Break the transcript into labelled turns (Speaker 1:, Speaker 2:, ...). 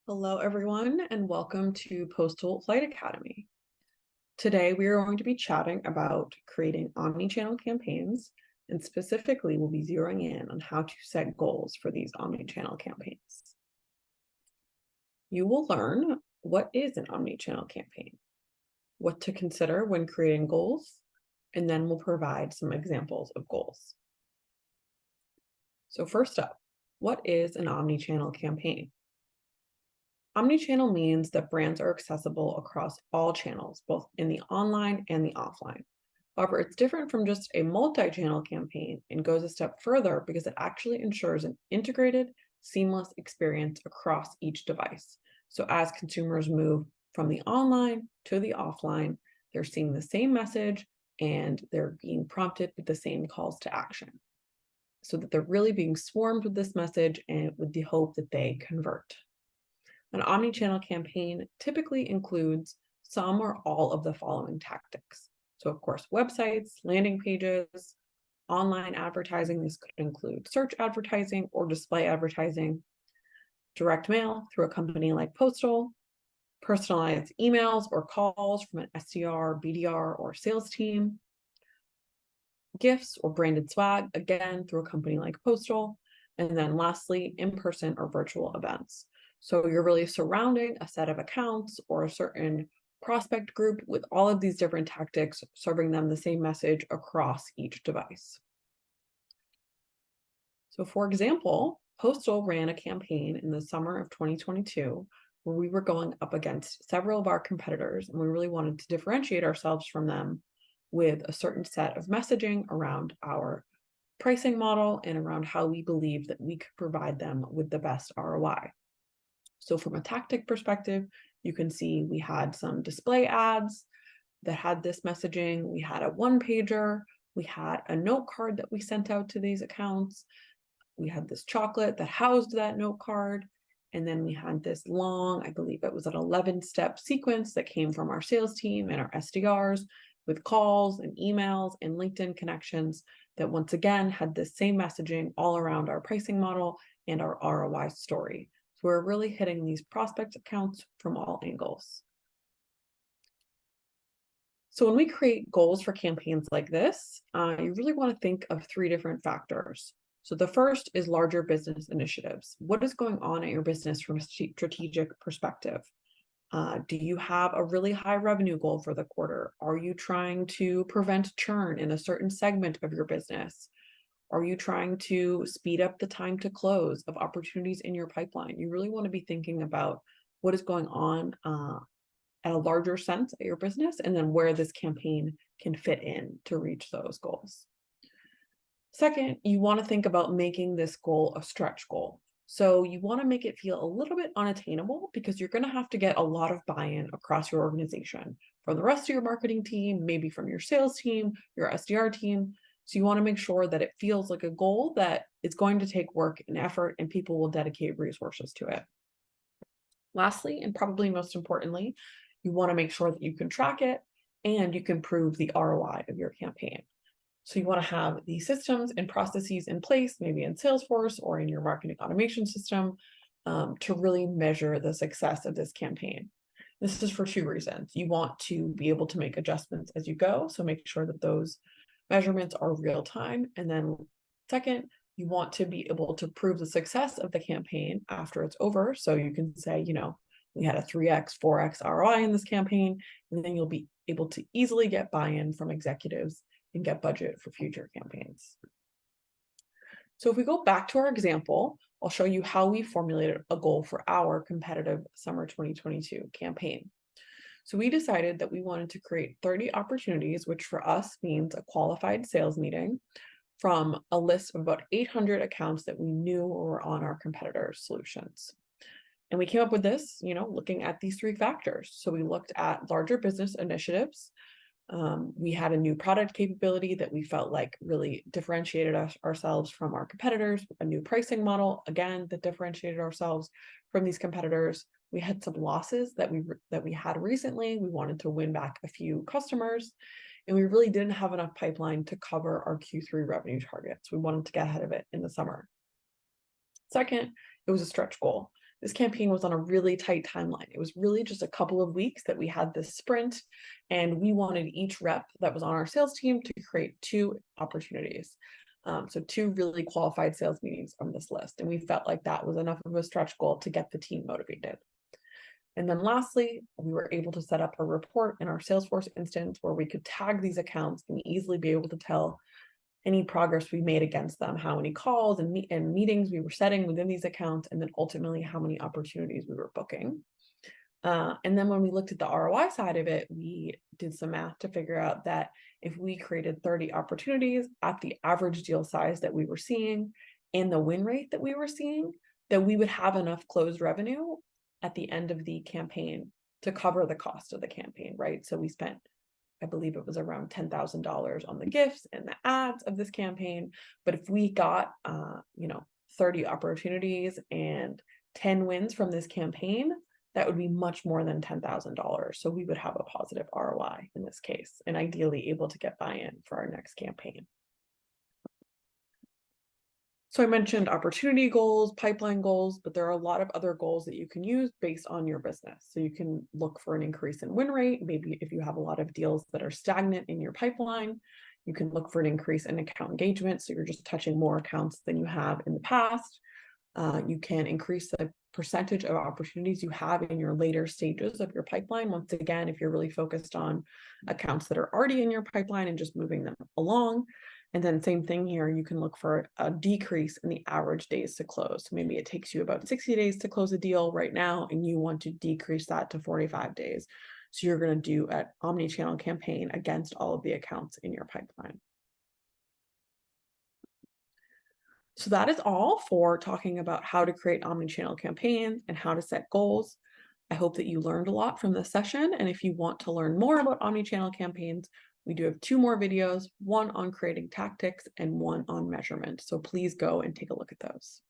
Speaker 1: Hello, everyone, and welcome to Postal Flight Academy. Today, we are going to be chatting about creating omni-channel campaigns, and specifically, we'll be zeroing in on how to set goals for these omni-channel campaigns. You will learn what is an omni-channel campaign, what to consider when creating goals, and then we'll provide some examples of goals. So first up, what is an omni-channel campaign? Omnichannel means that brands are accessible across all channels, both in the online and the offline. However, it's different from just a multi-channel campaign and goes a step further because it actually ensures an integrated, seamless experience across each device. So as consumers move from the online to the offline, they're seeing the same message and they're being prompted with the same calls to action, so that they're really being swarmed with this message and with the hope that they convert. An omni-channel campaign typically includes some or all of the following tactics. So of course, websites, landing pages, online advertising. This could include search advertising or display advertising, direct mail through a company like Postal, personalized emails or calls from an SDR, BDR, or sales team, gifts or branded swag, again, through a company like Postal, and then lastly, in-person or virtual events. So you're really surrounding a set of accounts or a certain prospect group with all of these different tactics, serving them the same message across each device. So for example, Postal ran a campaign in the summer of 2022 where we were going up against several of our competitors, and we really wanted to differentiate ourselves from them with a certain set of messaging around our pricing model and around how we believe that we could provide them with the best ROI. So from a tactic perspective, you can see we had some display ads that had this messaging. We had a one-pager. We had a note card that we sent out to these accounts. We had this chocolate that housed that note card. And then we had this long, I believe it was an 11-step sequence that came from our sales team and our SDRs with calls and emails and LinkedIn connections that once again had this same messaging all around our pricing model and our ROI story. We're really hitting these prospect accounts from all angles. So when we create goals for campaigns like this, you really want to think of three different factors. So the first is larger business initiatives. What is going on at your business from a strategic perspective? Do you have a really high revenue goal for the quarter? Are you trying to prevent churn in a certain segment of your business? Are you trying to speed up the time to close of opportunities in your pipeline? You really want to be thinking about what is going on at a larger sense at your business, and then where this campaign can fit in to reach those goals. Second, you want to think about making this goal a stretch goal. So you want to make it feel a little bit unattainable because you're going to have to get a lot of buy-in across your organization, from the rest of your marketing team, maybe from your sales team, your SDR team. So you want to make sure that it feels like a goal that is going to take work and effort and people will dedicate resources to it. Lastly, and probably most importantly, you want to make sure that you can track it and you can prove the ROI of your campaign. So you want to have the systems and processes in place, maybe in Salesforce or in your marketing automation system, to really measure the success of this campaign. This is for two reasons. You want to be able to make adjustments as you go, so make sure that those measurements are real time. And then second, you want to be able to prove the success of the campaign after it's over. So you can say, we had a 3x, 4x ROI in this campaign, and then you'll be able to easily get buy-in from executives and get budget for future campaigns. So if we go back to our example, I'll show you how we formulated a goal for our competitive summer 2022 campaign. So we decided that we wanted to create 30 opportunities, which for us means a qualified sales meeting, from a list of about 800 accounts that we knew were on our competitors' solutions. And we came up with this, looking at these three factors. So we looked at larger business initiatives. We had a new product capability that we felt like really differentiated ourselves from our competitors, a new pricing model, again, that differentiated ourselves from these competitors. We had some losses that we had recently. We wanted to win back a few customers, and we really didn't have enough pipeline to cover our Q3 revenue targets. We wanted to get ahead of it in the summer. Second, it was a stretch goal. This campaign was on a really tight timeline. It was really just a couple of weeks that we had this sprint, and we wanted each rep that was on our sales team to create 2 opportunities. So 2 really qualified sales meetings from this list. And we felt like that was enough of a stretch goal to get the team motivated. And then lastly, we were able to set up a report in our Salesforce instance where we could tag these accounts and easily be able to tell any progress we made against them, how many calls and meetings we were setting within these accounts, and then ultimately how many opportunities we were booking. And then when we looked at the ROI side of it, we did some math to figure out that if we created 30 opportunities at the average deal size that we were seeing and the win rate that we were seeing, that we would have enough closed revenue at the end of the campaign to cover the cost of the campaign, right? So we spent, I believe it was around $10,000 on the gifts and the ads of this campaign. But if we got, 30 opportunities and 10 wins from this campaign, that would be much more than $10,000. So we would have a positive ROI in this case, and ideally able to get buy-in for our next campaign. So I mentioned opportunity goals, pipeline goals, but there are a lot of other goals that you can use based on your business. So you can look for an increase in win rate. Maybe if you have a lot of deals that are stagnant in your pipeline, you can look for an increase in account engagement. So you're just touching more accounts than you have in the past. You can increase the percentage of opportunities you have in your later stages of your pipeline. Once again, if you're really focused on accounts that are already in your pipeline and just moving them along. And then same thing here, you can look for a decrease in the average days to close. So maybe it takes you about 60 days to close a deal right now, and you want to decrease that to 45 days. So you're going to do an omni-channel campaign against all of the accounts in your pipeline. So that is all for talking about how to create omni-channel campaigns and how to set goals. I hope that you learned a lot from this session. And if you want to learn more about omni-channel campaigns, we do have 2 more videos, one on creating tactics and one on measurement. So please go and take a look at those.